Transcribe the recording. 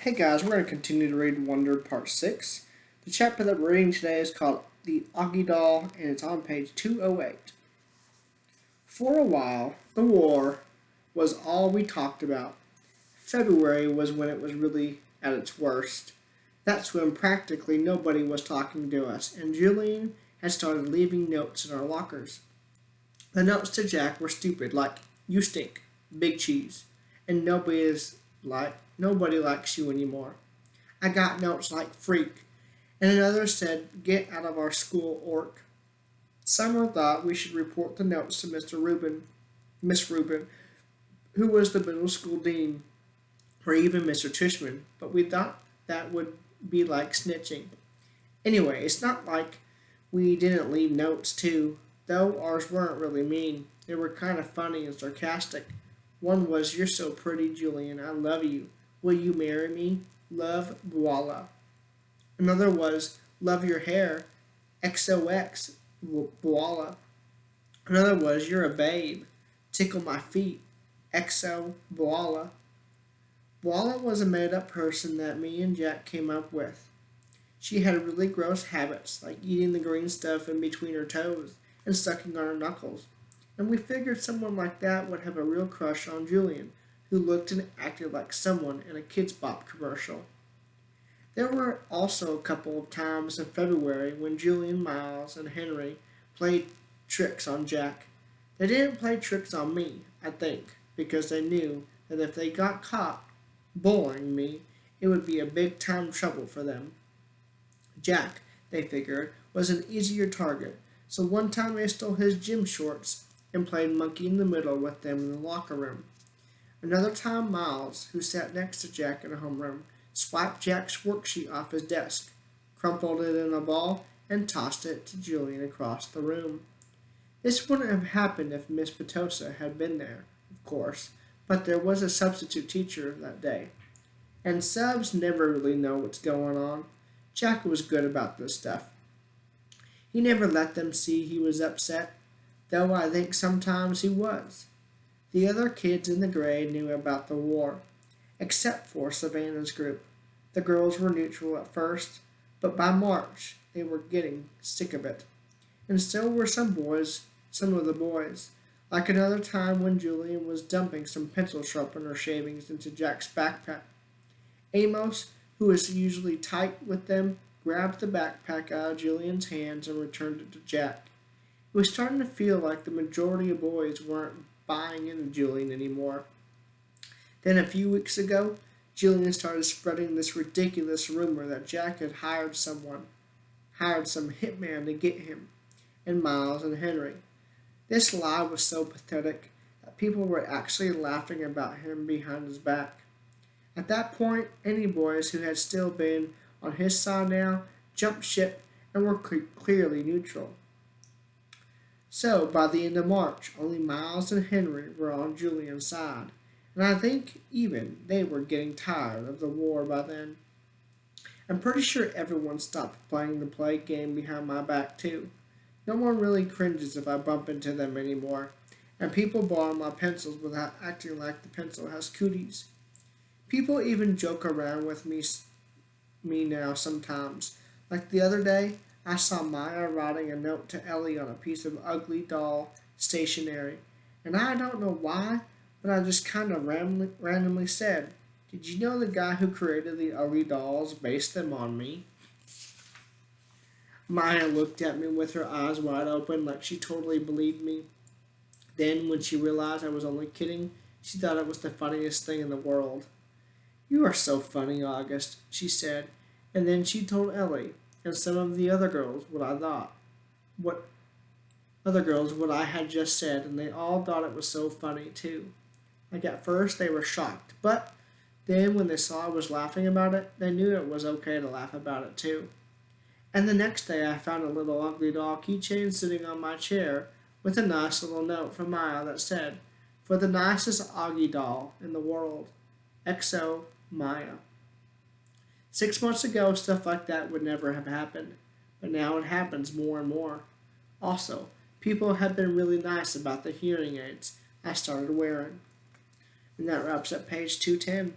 Hey guys, we're going to continue to read Wonder Part 6. The chapter that we're reading today is called The Auggie Doll, and it's on page 208. For a while, the war was all we talked about. February was when it was really at its worst. That's when practically nobody was talking to us, and Julian had started leaving notes in our lockers. The notes to Jack were stupid, like, "You stink, big cheese," and nobody likes you anymore. I got notes like "freak," and another said "get out of our school, orc." Summer thought we should report the notes to Miss Rubin, who was the middle school dean, or even Mr. Tishman, but we thought that would be like snitching. Anyway, it's not like we didn't leave notes too, though ours weren't really mean. They were kind of funny and sarcastic. One was, "You're so pretty, Julian. I love you. Will you marry me? Love, voila." Another was, "Love your hair. XOX, voila." Another was, "You're a babe. Tickle my feet. XO, voila." Voila was a made up person that me and Jack came up with. She had really gross habits, like eating the green stuff in between her toes and sucking on her knuckles. And we figured someone like that would have a real crush on Julian, who looked and acted like someone in a Kids Bop commercial. There were also a couple of times in February when Julian, Miles, and Henry played tricks on Jack. They didn't play tricks on me, I think, because they knew that if they got caught bullying me, it would be a big time trouble for them. Jack, they figured, was an easier target, so one time they stole his gym shorts and played monkey in the middle with them in the locker room. Another time Miles, who sat next to Jack in a homeroom, swiped Jack's worksheet off his desk, crumpled it in a ball, and tossed it to Julian across the room. This wouldn't have happened if Miss Potosa had been there, of course, but there was a substitute teacher that day. And subs never really know what's going on. Jack was good about this stuff. He never let them see he was upset, though I think sometimes he was. The other kids in the grade knew about the war, except for Savannah's group. The girls were neutral at first, but by March they were getting sick of it. And so were some of the boys. Like another time when Julian was dumping some pencil sharpener shavings into Jack's backpack. Amos, who was usually tight with them, grabbed the backpack out of Julian's hands and returned it to Jack. It was starting to feel like the majority of boys weren't buying into Julian anymore. Then a few weeks ago, Julian started spreading this ridiculous rumor that Jack had hired some hitman to get him, and Miles and Henry. This lie was so pathetic that people were actually laughing about him behind his back. At that point, any boys who had still been on his side now jumped ship and were clearly neutral. So, by the end of March, only Miles and Henry were on Julian's side, and I think even they were getting tired of the war by then. I'm pretty sure everyone stopped playing the plague game behind my back, too. No one really cringes if I bump into them anymore, and people borrow my pencils without acting like the pencil has cooties. People even joke around with me now sometimes. Like the other day, I saw Maya writing a note to Ellie on a piece of ugly doll stationery, and I don't know why, but I just kind of randomly said, "Did you know the guy who created the ugly dolls based them on me?" Maya looked at me with her eyes wide open like she totally believed me. Then, when she realized I was only kidding, she thought it was the funniest thing in the world. "You are so funny, August," she said, and then she told Ellie and some of the other girls what what I had just said, and they all thought it was so funny too. Like at first they were shocked, but then when they saw I was laughing about it, they knew it was okay to laugh about it too. And the next day I found a little ugly doll keychain sitting on my chair with a nice little note from Maya that said, "For the nicest Auggie doll in the world. XO Maya." 6 months ago, stuff like that would never have happened, but now it happens more and more. Also, people have been really nice about the hearing aids I started wearing. And that wraps up page 210.